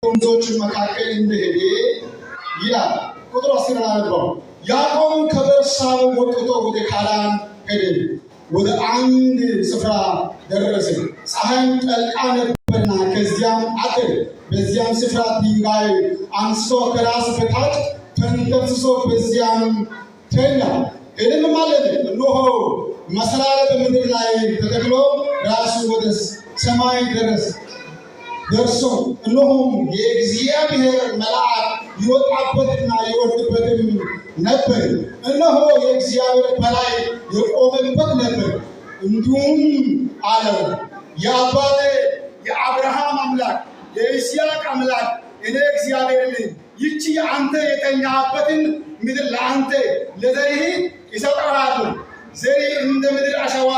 ወንዶች መካከል እንደሄደ ይላል። ቁጥር 10 አነበው። ያዕቆብም ከቤርሳቤ ወጥቶ ወደ ካራን ሄደ። ወደ አንድ ስፍራ ደረሰ። ፀሐይም ጠልቃ ነበርና ከዚያም አደረ። በዚያም ስፍራ ድንጋይ አንስቶ ከራስ በታች ተንተርሶ በዚያም ተኛ። ሕልም አለመ። እነሆ መሰላል በምድር ላይ ተተክሎ ራሱ ወደ ሰማይ ደርሶ እነሆም የእግዚአብሔር መልአክ ይወጣበትና ይወርድበትም ነበር። እነሆ የእግዚአብሔር በላይ የቆመበት ነበር። እንዲሁም አለው፣ የአባቴ የአብርሃም አምላክ የይስሐቅ አምላክ እኔ እግዚአብሔር ነኝ። ይህች አንተ የተኛህበትን ምድር ለአንተ ለዘርህ እሰጥሃለሁ። ዘርህ እንደ ምድር አሸዋ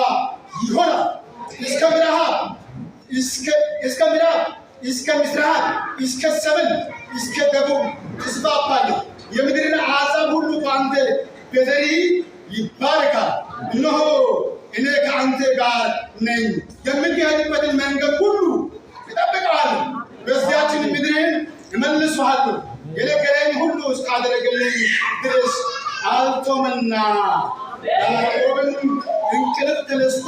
ይሆናል። እስከ ምዕራብ እስከ ምስራቅ እስከ ሰሜን እስከ ደቡብ ትስፋፋለህ። የምድርን አሕዛብ ሁሉ በአንተ በዘርህ ይባረካል። እነሆ እኔ ከአንተ ጋር ነኝ። የምትሄድበትን መንገድ ሁሉ እጠብቅሃለሁ። በዚያችን ምድርን እመልስሃለሁ። የነገረኝ ሁሉ እስካደረገልኝ ድረስ አልተወምና። ያዕቆብም እንቅልፍ ተነስቶ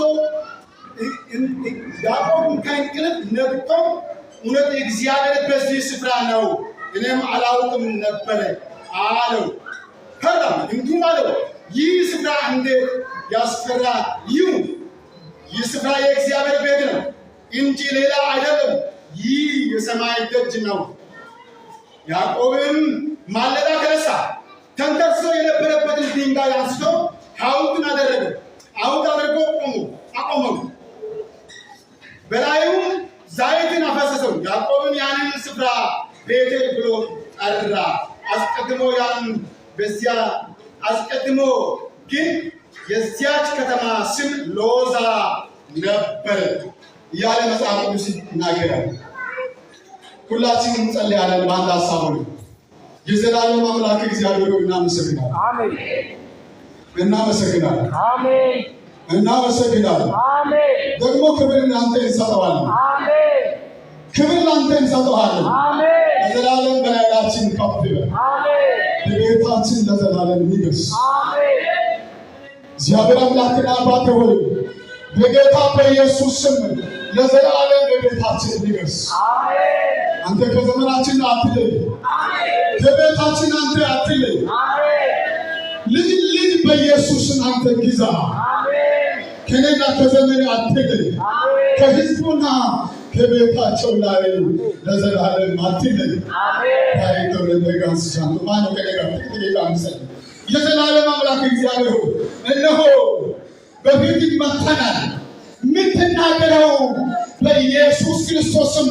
ያዕቆብም ከእንቅልፍ ነቅቶ እውነት እግዚአብሔር በዚህ ስፍራ ነው፣ እኔም አላውቅም ነበረ አለው። ፈራም፣ እንዲሁም አለው፣ ይህ ስፍራ እንዴት ያስፈራ ይሁን! ይህ ስፍራ የእግዚአብሔር ቤት ነው እንጂ ሌላ አይደለም። ይህ የሰማይ ደጅ ነው። ያዕቆብም ማለዳ ተነሳ፣ ተንተርሶ የነበረበትን ድንጋይ አንስቶ ሐውልቱን አደረገ። ሐውልት አድርጎ አቆመው፣ በላዩም ዘይትን አፈሰሰው። ያዕቆብም ያንን ስፍራ ቤቴል ብሎ ጠራ። አስቀድሞ ግን የዚያች ከተማ ስም ሎዛ ነበር እያለ መጽሐፍ ቅዱስ ይናገራል። ሁላችንም እንጸልያለን በአንድ ሀሳብ ሆነ። የዘላለም አምላክ እግዚአብሔር ሆይ እናመሰግናለን። አሜን። እናመሰግናለን። አሜን። እናመሰግናለን። አሜን። ደግሞ ክብር ላንተ እንሰጠዋለን። አሜን። ክብር ላንተ እንሰጠዋለን። አሜን። ለዘላለም በላያችን ከፍ ይበል። አሜን። በቤታችን ለዘላለም ይገስ። አሜን። እግዚአብሔር አምላክና አባት ሆይ በጌታ በኢየሱስ ስም ለዘላለም በቤታችን ይገስ። አሜን። አንተ ከዘመናችን አትለይ። አሜን። ከቤታችን አንተ አትለይ። አሜን። ልጅ በኢየሱስ አንተ ግዛ። አሜን። ከኔና ከዘመኔ አትለይ። አሜን። ከሕዝቡና ከቤታቸው ላይ ለዘላለም አትለይ። አሜን። ታይቶር ለጋስ ቻንቶ ማን ከነጋ ተቀደቃምሰል የዘላለም አምላክ እግዚአብሔር እነሆ በፊት መጥተናል። የምትናገረው በኢየሱስ ክርስቶስም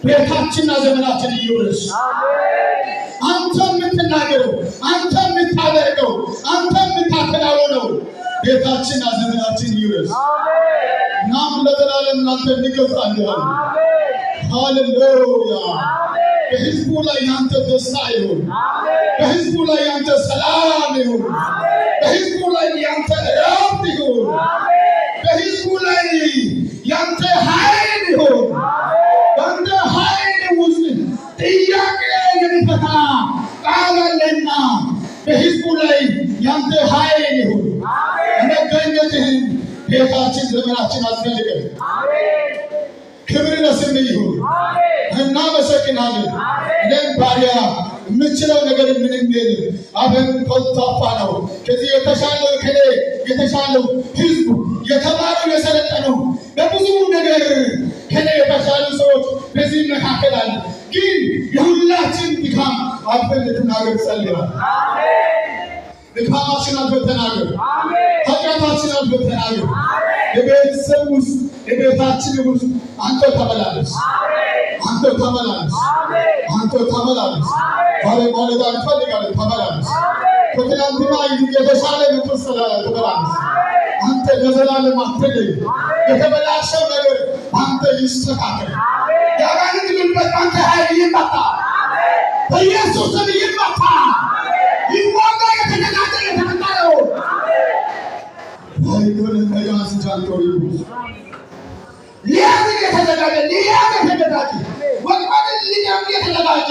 ቤታችንና ዘመናችን ይውረስ። አሜን። አንተ የምትናገረው፣ አንተ የምታደርገው፣ አንተ የምታከናውነው ቤታችንና ዘመናችን ይውረስ። አሜን። እናም ለዘላለም እናንተ እንገዛለን። አሜን። ሃሌሉያ። አሜን። በሕዝቡ ላይ ያንተ ደስታ ይሁን። አሜን። በሕዝቡ ላይ ያንተ ሰላም ይሁን። አሜን። በሕዝቡ ላይ ያንተ እረፍት ይሁን። አሜን። በሕዝቡ ላይ ያንተ ኃይል ይሁን። በአንተ ኃይል ውስጥ ጥያቄ የሚፈታ ቃል አለና በሕዝቡ ላይ ያንተ ኃይል ይሁን። መገኘትህን ቤታችን ዘመናችን አስፈልገን። ክብር ለስምህ ይሁን። እናመሰግናለን። እኔም ባሪያ የምችለው ነገር ምንም የለም። አፈን ኮልታፋ ነው። ከዚህ የተሻለው ከኔ የተሻለው ሕዝቡ የተማረው የሰለጠነው በብዙ ነገር ከኔ የተሻሉ ሰዎች በዚህ መካከል አለ። ግን የሁላችን ድካም አልፈን ልትናገር ጸልያል። ድካማችን አልፈን ተናገር። ኃጢአታችን አልፈን ተናገር። የቤተሰብ ውስጥ የቤታችን ውስጥ አንተ ተመላለስ። አንተ ተመላለስ። አንተ ተመላለስ። ዛሬ ማለዳ እንፈልጋለን። ተመላለስ። ከትናንትና የተሻለ መንፈስ ተመላለስ። አንተ ለዘላለም አትለይ። የተበላሸው ነገር አንተ ይስተካከል። ያጋንንት ጉልበት አንተ ኃይል ይመታ። በኢየሱስ ስም ይመታ። ይዋጋ። የተነጋገረ የተመታው አይዶን እንደጋስ ጃንቶሪ ሊያዝ የተዘጋጀ ወቅት ሊደም የተዘጋጀ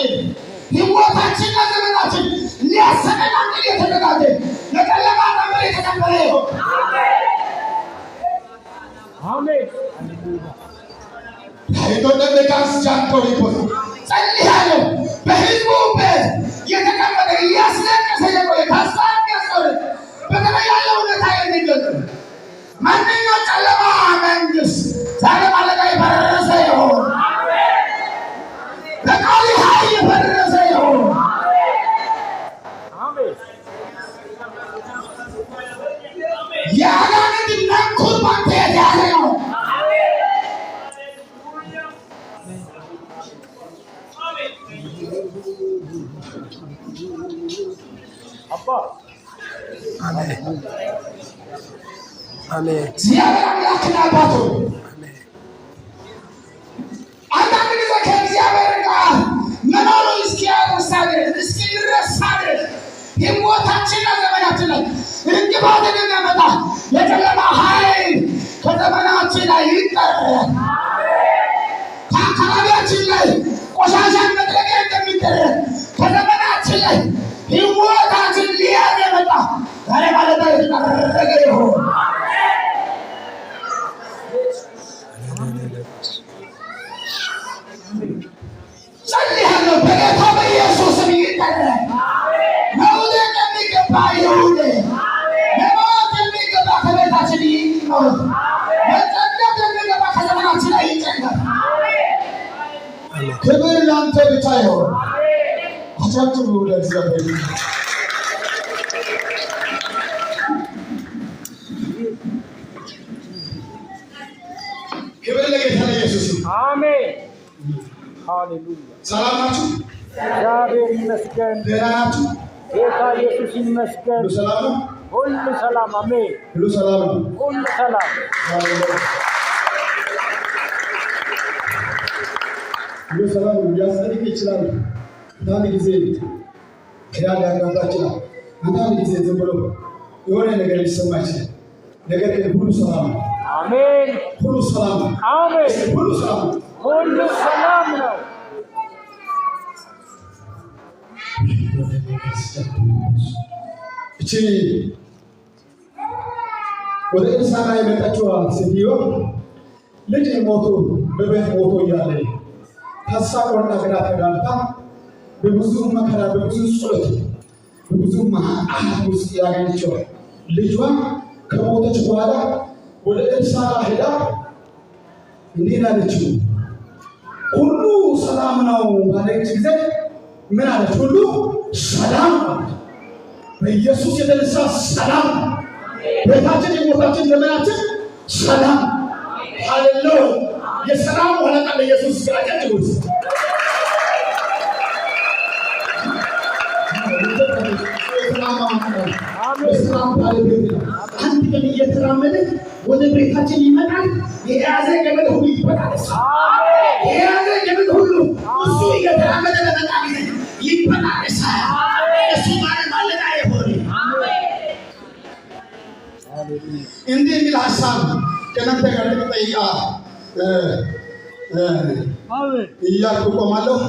ህይወታችን ዘመናችን ሊያሰናክል የተዘጋጀ ለጨለማ ዘመን የተቀበለ ይሁን። አሜን። አይቶደም ለካስ ጃንቶሪ ፖስ ጸልያለሁ። በህዝቡ ቤት የተቀመጠ እያስለቀሰ የቆየ ተስፋ የሚያስቆርጥ በተለይ ያለው ሁኔታ የሚገልጥ ማንኛው ጨለማ መንግስት ዛሬ ማለዳ የፈረሰ ይሁን። በቃል ኃይል የፈረሰ ይሁን። የአጋንንት መንኩር ባንተ የተያዘ ነው። አሜን አሜን። እግዚአብሔር አምላክና አባቱ አንዳንድ ጊዜ ከእግዚአብሔር ጋር መኖሩ እስኪረሳ ድረስ ሕይወታችንና ዘመናችን ላይ እንቅፋትን የሚያመጣ የጨለማ ኃይል ከዘመናችን ላይ ይጠረግ። ከአካባቢያችን ላይ ቆሻሻን መጥረጊያ እንደሚደረግ ከዘመናችን ላይ ሕይወታችን ሊያዝ የመጣ ዛሬ ማለዳ የተጠረገ ይሁን። ጸልያለሁ በጌታ በኢየሱስ ስም ይጠረግ። መውደቅ የሚገባ ይሁን። ለሞት የሚገባ ከቤታችን ይሞት። መጨነቅ የሚገባ ከዘመናችን ላይ ይጨነቅ። ክብር ላንተ ብቻ ይሁን። አጨብጭቡ ለእግዚአብሔር። ክብር ለጌታ ለኢየሱስ። አሜን ሃሌሉያ። ሰላም ናችሁ? እግዚአብሔር ይመስገን። ደህና ናችሁ? ጌታ ኢየሱስ ይመስገን። ሁሉ ሰላም ነው? ሁሉ ሰላም። አሜን። ሁሉ ሰላም ነው? ሁሉ ሰላም። ሁሉ ሰላም ነው። ሊያስፈልግ ይችላል። አንዳንድ ጊዜ ከያድ ያጋባችናል። አንዳንድ ጊዜ ዝም ብሎ የሆነ ነገር ሊሰማ ይችላል። ነገር ግን ሁሉ ሰላም ነው። አሜን። ሁሉ ሰላም ነው። አሜን። ሁሉ ሰላም ነው። ሁሉ ሰላም ነው። እቺ ወደ ኤልሳዕ የመጣችው ሴትዮ ልጅ ሞቶ በቤት ሞቶ እያለ ተስፋ ቆርጣ ግራ ተጋብታ በብዙ መከራ በብዙ ጸሎት በብዙ መዓት ውስጥ ያገኘችው ልጇ ከሞተች በኋላ ወደ ኤልሳዕ ሄዳ እንዲህ አለችው፣ ሁሉ ሰላም ነው ባለች ጊዜ ምን አለች? ሁሉ ሰላም በኢየሱስ የተነሳ ሰላም፣ ቤታችን፣ የሞታችን፣ ዘመናችን ሰላም። ሃሌሉያ! የሰላም ወለቃ ለኢየሱስ ያጨብጭቡት። የሰላም ባለቤት ነው። አንድ ቀን እየተራመደ ወደ ቤታችን ይመጣል። የያዘ ገመድ ሁሉ ይበጣጠሳል። የያዘ ገመድ ሁሉ እሱ እየተራመደ በመጣ ጊዜ ይበጣጠሳል። እሱ ማለዳ የሆነ እንዲህ የሚል ሀሳብ ከእናንተ ጋር ጠይቃ እያልኩ ቆማለሁ።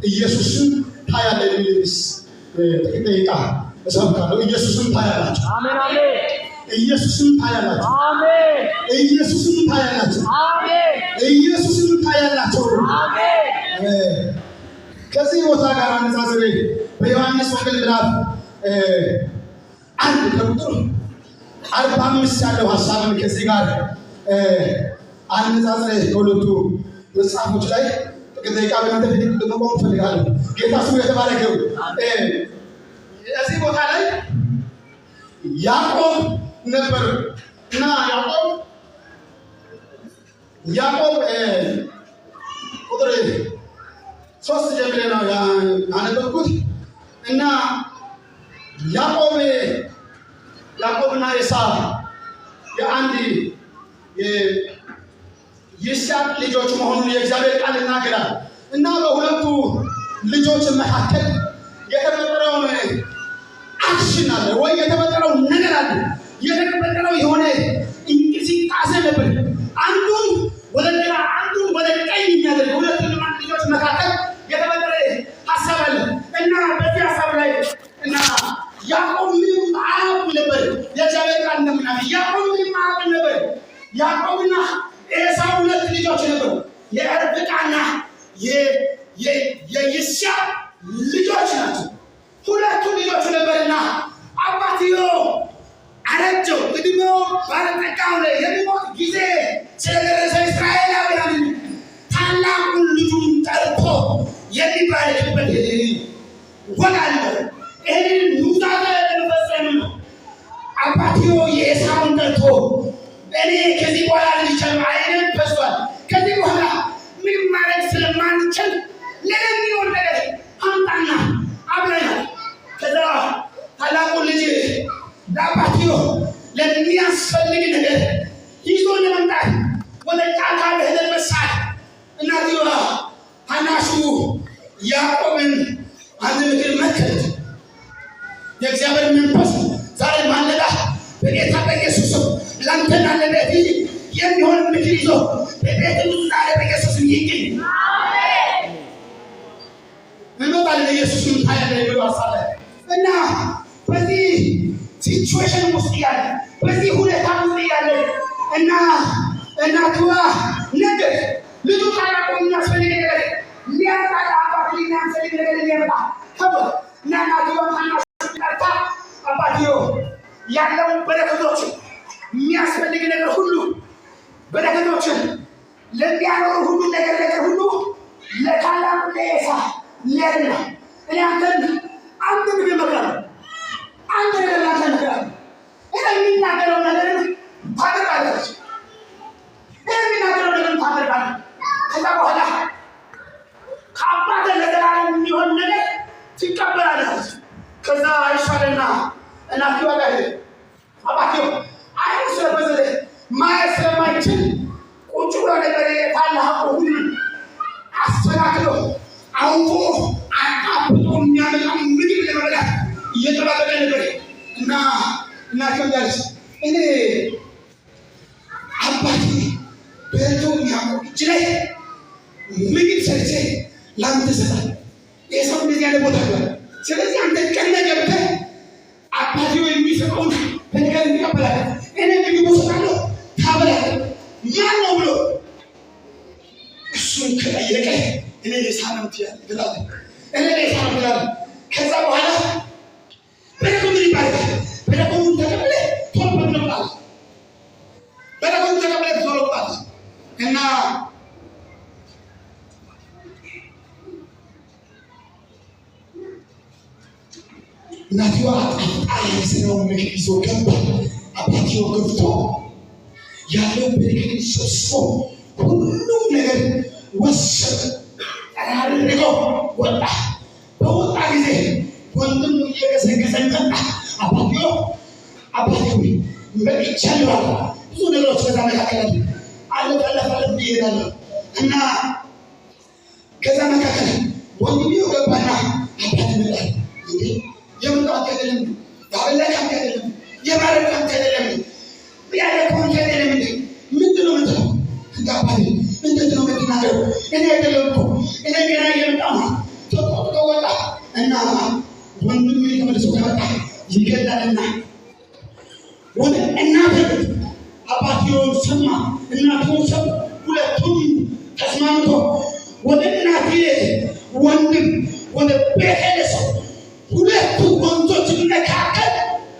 ኢየሱስን ታያለህ የሚልስ ጥቂት ደቂቃ እሰብካለሁ። ኢየሱስን ታያላችሁ። አሜን አሜን። ኢየሱስን ታያላችሁ። አሜን። ኢየሱስን ታያላችሁ። አሜን። ኢየሱስን ታያላችሁ። አሜን። ከዚህ ቦታ ጋር አነጻጽሬ በዮሐንስ ወንጌል ምዕራፍ 1 ከቁጥር 45 ያለው ሐሳብን ከዚህ ጋር አነጻጽሬ ከሁለቱ መጽሐፎች ላይ ጥቂት ደቂቃ በእናንተ ፊት ለመቆም እፈልጋለሁ። ጌታ ስሙ የተባረከ ይሁን። እዚህ ቦታ ላይ ያዕቆብ ነበር እና ያዕቆብ ቁጥር 3 ጀምሬ ነው ያነበብኩት እና ያዕቆብና ኤሳው የአንድ የይስሐቅ ልጆች መሆኑን የእግዚአብሔር ቃል ይናገራል እና በሁለቱ ልጆች መካከል የተፈጠረውን አክሽን አለ ወይ የተፈጠረው ነገር አለ። የተፈጠረው የሆነ እንቅስቃሴ ነበር። አንዱን ወደ ግራ አንዱን ወደ ቀኝ የሚያደርግ ሁለቱ ልጆች መካከል የተፈጠረ ሀሳብ አለ እና በዚህ ሀሳብ ላይ እና ያዕቆብ ምንም አያውቅ ነበር። የእግዚአብሔር ቃል እንደምናገር ያዕቆብ ምንም አያውቅ ነበር። ያዕቆብና ኤሳው ሁለት ልጆች ነበሩ። የርብቃና የይስሐቅ ልጆች ናቸው። ሁለቱ ልጆች ነበርና አባትየው አረጀው። እድሜው ባለጠጋው ላይ የሚሞት ጊዜ ስለደረሰ እስራኤላውያን ታላቁን ልጁን ጠርቶ የሚባርክበት ወግ አለ። ይህንን ኑዛዜ ለመፈጸም ነው። አባትየው የኤሳውን ጠርቶ እኔ ከዚህ በኋላ ልጅቻል አይነት በስቷል። ከዚህ በኋላ ምንም ማድረግ ስለማንችል ለሚሆን ነገር አምጣና አብረናል። ከዛ ታላቁ ልጅ ለአባትየው ለሚያስፈልግ ነገር ይዞ ለመምጣት ወደ ጫካ በሄደበት ሰዓት እናትየዋ ታናሹ ያዕቆብን አንድ ምክር መከረች። የእግዚአብሔር መንፈስ ዛሬ ማለዳ በጌታ በኢየሱስ ላንተና ለቤት የሚሆን ምክር ይዞ በቤት ውስጥ ዛሬ በኢየሱስ ይገኝ። እንወጣለን። ኢየሱስን ታያለ ብሎ አሳለ እና በዚህ ሲቹዌሽን ውስጥ ያለ በዚህ ሁኔታ ውስጥ ያለ እና እናትዋ ነገር ልጁ ታላቁ የሚያስፈልግ ነገር ሊያመጣ አባት የሚያስፈልግ ነገር ሊያመጣ ከቦታ እና እናትዋ ታናሽ ቀርታ አባትየው ያለውን በረከቶችን የሚያስፈልግ ነገር ሁሉ በረከቶችን ለሚያኖሩ ሁሉ ነገር ሁሉ ለታላቁ ለኤሳው ሊያድና እኔ አንተን አንድ ነገር መክራለሁ። አንድ ነገር ላንተ መክራለሁ። እኔ የሚናገረው ነገር ታደርጋለች። እኔ የሚናገረው ነገር ታደርጋለች። ከዛ በኋላ ከአባተ ለዘላለም የሚሆን ነገር ትቀበላለች። ከዛ ይሻለና እናትየዋ ጋር ሄደ። አባትየው አይኑ ስለበዘለ ማየት ስለማይችል ቁጭ ብሎ ነበር። ታላቁ ሁሉ አስተካክሎ አውቆ አጣብቆ የሚያመጣው ምግብ ለመብላት እየጠባበቀ ነበር እና እናትየው ጋርስ እኔ አባቴ በቶ የሚያውቁ እጅ ላይ ምግብ ሰርቼ ለአንተ እሰጣለሁ። የሰው እንደዚህ ያለ ቦታ አለ። ስለዚህ አንተ ቀድመ ገብተህ አባቴው የሚሰጠውን በነገር ይቀበላል። እኔ ምግብ እሰጣለሁ ታበላለህ። ማን ነው ብሎ እሱን ከጠየቀ እኔ ሌሳንም ትላለህ፣ እኔ ሌሳንም ትላለህ። ከዛ በኋላ በረከቱን ይባላል። በረከቱን ተቀብለህ ቶሎ ብለህ በረከቱን ተቀብለህ ቶሎ ብለህ እና እናትየዋ አጣየው ምግብ ይዞ ገባ። አባትየው ገብቶ ያለው በረከት ሰብስቦ ሁሉም ነገር ወሰደ። ጠራርጎ ወጣ። በወጣ ጊዜ ወንድሙ እየገሰገሰ መጣ። አባትየው መጥቻለሁ። ብዙ ነገሮች በዛ መካከል አለፈለፈለት ይሄዳል እና ከዛ መካከል ወንድሙ ገባና አባት መጣ። እንዴ የምንጣው አይደለም፣ ያበላሽ አይደለም፣ የባረከ አይደለም፣ ያለከው አይደለም። ምንድነው ምንድነው እንዳባይ ምንድነው ምንድነው እኔ አይደለምኩ እኔ ገና የምጣው ተቆጥቶ ወጣ እና ወንድሙ ተመልሶ ከመጣ ይገዳልና ወደ እናቱ አባትየውን ሰማ። እናቱን ሰማ። ሁለቱም ተስማምቶ ወደ እናቴ ወንድም ወደ ቤተሰብ ሁለቱ ወንዞች መካከል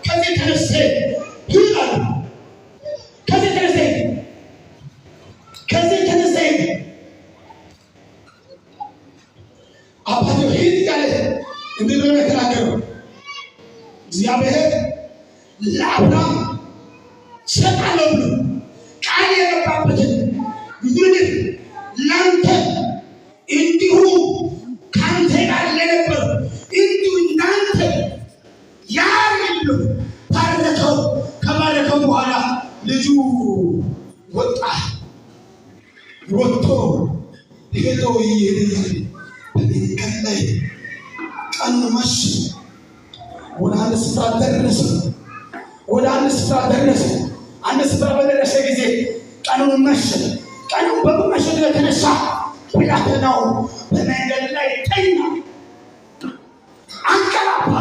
ከዚህ ተነስተ ይላል። ከዚህ ተነስተ አባትየው ሂድ ያለ እንደሆነ ተናገረው። እግዚአብሔር ለአብርሃም ሰጣለሁ ብሎ ቃል የገባበትን ምድር ላንተ እንዲሁ ካንተ ጋር ለነበሩ እንዲሁ እናንተ ያርግሉ ባረከው። ከባረከው በኋላ ልጁ ወጣ። ወጥቶ ሄዶ ይሄዳል። በመንገድ ላይ ቀኑ መሸ። ወደ አንድ ስፍራ ደረሰ። አንድ ስፍራ በደረሰ ጊዜ ቀኑ መሸ። ቀኑ በመሸት የተነሳ ብላቴናው በመንገድ ላይ ተኛ፣ አንቀላፋ።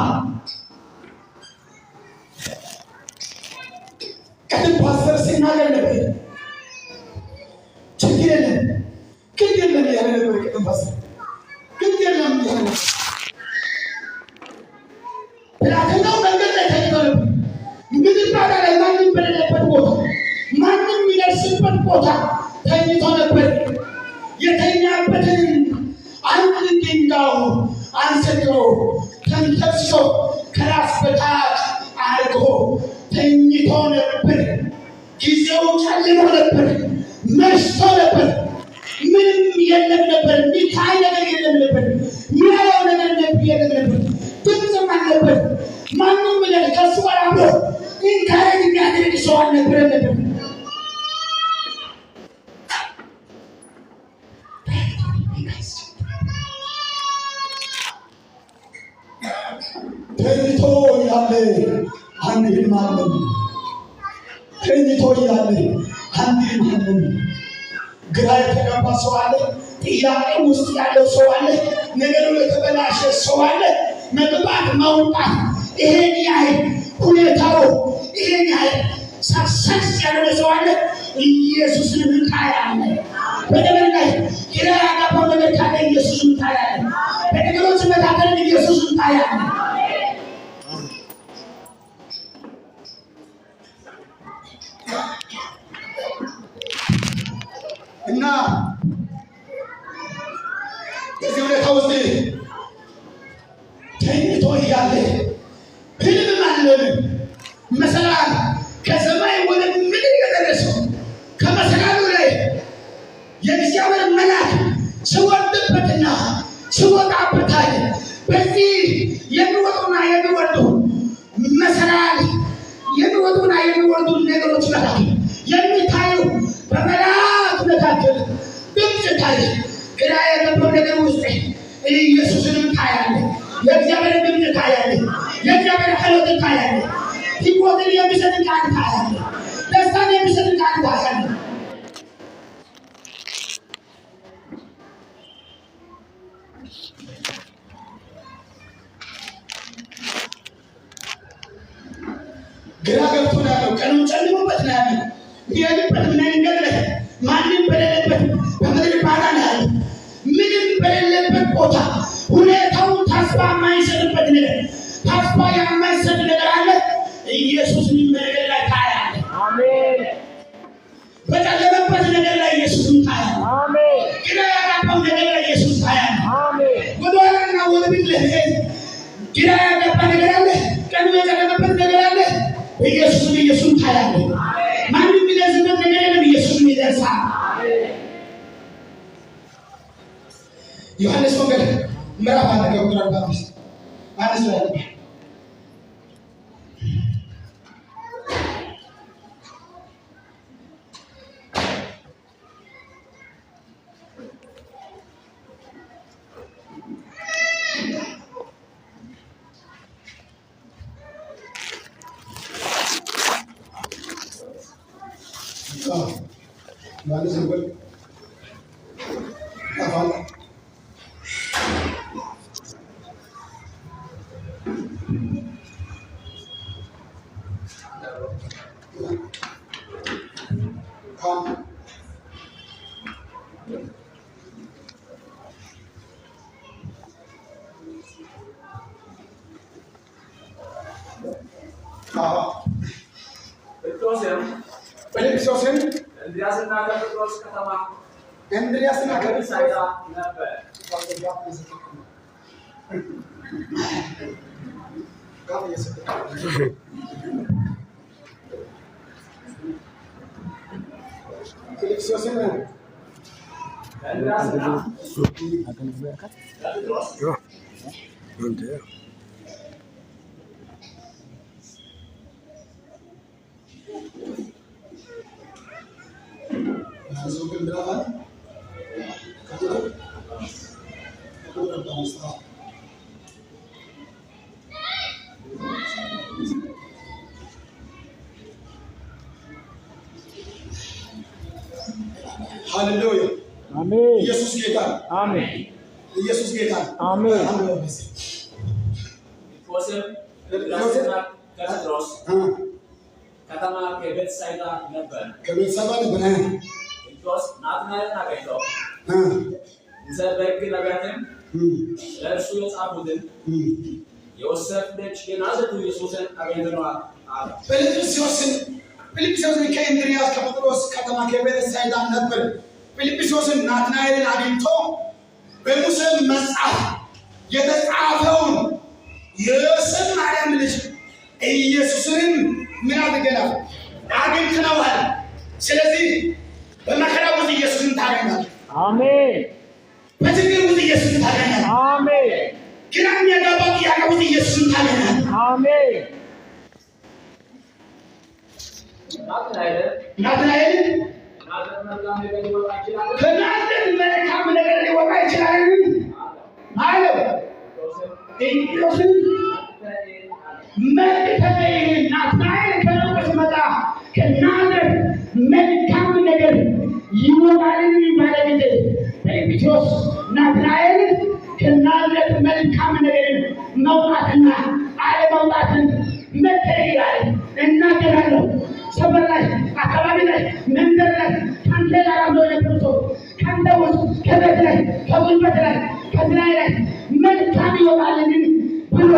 ቀን ፓስተር ሲናገር ነበር፣ ችግር የለም ግድ የለም ያለ ነበር። ቀን ፓስተር ግድ የለም ያለ ነበር። ብላቴናው መንገድ ላይ ተኝቶ ነበር። ምድር ባዳ ላይ ማንም በሌለበት ቦታ፣ ማንም የሚደርስበት ቦታ ተኝቶ ነበር። የተኛበትን አንድ ድንጋይ አንስቶ ተንተርሶ ከራስ በታች አድርጎ ተኝቶ ነበር። ጊዜው ጨልሞ ነበር፣ መሽቶ ነበር። ምንም የለም ነበር፣ የሚታይ ነገር የለም ነበር፣ የሚያየው ነገር የለም ነበር፣ ድምፅም አልነበር። ማንም ብለን ከሱ ጋር አብሮ ኢንካሬጅ የሚያደርግ ሰው አልነበረ ነበር። ተኝቶ ያለ አንድ ህልም አለው። ተኝቶ ያለ አንድ ህልም አለው። ግራ የተጋባ ሰው አለ። ጥያቄ ውስጥ ያለው ሰው አለ። ነገሩ የተበላሸ ሰው አለ። መግባት ማውጣት ይሄን ያህል ሁኔታው ይሄን ያህል ሳክሰስ ያለ ሰው አለ። ኢየሱስን ታያለ። በነገር ላይ ግራ ያጋባው ነገር ካለ ኢየሱስን ታያለ። በነገሮች መካከል ኢየሱስን ታያለ። እና በዚህ ሁኔታ ውስጥ ተኝቶ እያለ ህልም አለመ። መሰላል ከሰማይ ወደ ምድር የደረሰው ከመሰላሉ ላይ የእግዚአብሔር መልአክ ሲወርድበትና ሲወጣበት አለ። በዚህ የሚወጡና የሚወርዱ መሰላል የሚወጡና የሚወርዱ ነገሮች መካከል የሚታዩ በመላእክት መካከል ድምፅ ታየ። ግራ የገባው ነገር ውስጥ ኢየሱስንም ታያለ። የእግዚአብሔር ድምፅ ታያለ። የእግዚአብሔር ኃይል ታያለ። ሕይወትን የሚሰጥ ቃል ታያለ። ደስታን የሚሰጥ ቃል ታያለ። ግራ ገብቶ ነው ያለው። ቀኑን ጨልሞበት ነው ያለው። የሚሄድበት መንገድ ላይ ማንም በሌለበት በምድር ባዳ ነው ያለው። ምንም በሌለበት ቦታ ሁኔታውን ተስፋ የማይሰጥበት ነገር፣ ተስፋ የማይሰጥ ነገር አለ። ኢየሱስን መንገድ ላይ ታያለ። አሜን። በጨለመበት ነገር ላይ ኢየሱስን ታያለ። አሜን። ግራ ያጋባው ነገር ላይ ኢየሱስ ታያለ። አሜን። ወደኋላና ወደ ፊት ለመሄድ ግራ ያጋባ ነገር አለ። ቀኑ የጨለመበት ነገር አለ። ኢየሱስን ታያለ። ማንም የሚደርስበት ነገር የለም። ኢየሱስን ይደርሳል። ዮሐንስ ወንጌል ምዕራፍ 1 ቁጥር 45 አንስ ላይ ዮሐንስ ወንጌል ጴጥሮስም እንድርያስና ከጴጥሮስ ከተማ እንድርያስና ከቤተሳይዳ ነበር። ፊልጵስዩስም እንድርያስና ከጴጥሮስ ሃሌሉያ አሜን ኢየሱስ ጌታ ነው። አሜን ኢየሱስ ጌታ ነው። አሜን ዮሴፍ ዮሴፍና ጴጥሮስ ከተማ ከቤተሳይዳ ነበር። ከቤተሰባ ነበር። ጴጥሮስ ናትናኤልን አገኝቶ ሙሴ በሕግ ነቢያትም ለእርሱ የጻፉትን የዮሴፍ ልጅ የናዝሬቱ ኢየሱስን አግኝተነዋል አለ። ፊልጵስዩስን ከእንድርያስ ከጴጥሮስ ከተማ ከቤተሳይዳ ነበር። ፊልጵስዩስን ናትናኤልን አግኝቶ በሙሴ መጽሐፍ የተጻፈውን የዮሴፍ ማርያም ልጅ ኢየሱስን ምን አድርገናል? አግኝተነዋል። ስለዚህ በመከራ ውስጥ ኢየሱስን ታገኛለህ። አሜን በችግር ውስጥ ኢየሱስን ታገኛለህ። አሜን ግራ የሚያጋባ ጥያቄ ውስጥ ኢየሱስን ታገኛለህ። አሜን ናትናኤል ከናዝሬት መልካም ነገር ሊወጣ ይችላል አለው። ኢየሱስ ናትናኤል ከሩቅ ሲመጣ ከናዝሬት መልካም ነገር ይወጣልን ባለቤት ፊልጵስዩስ ናትናኤል ከናዝሬት መልካም ነገር መውጣትና አለመውጣትን መተይራል እናገራለሁ። ሰፈር ላይ አካባቢ ላይ መንደር ላይ ካንተ ጋር አብሮ የነበሩ ካንተ ውስጥ ከቤት ላይ ከጉልበት ላይ ከስራዬ ላይ መልካም ይወጣልን ብሎ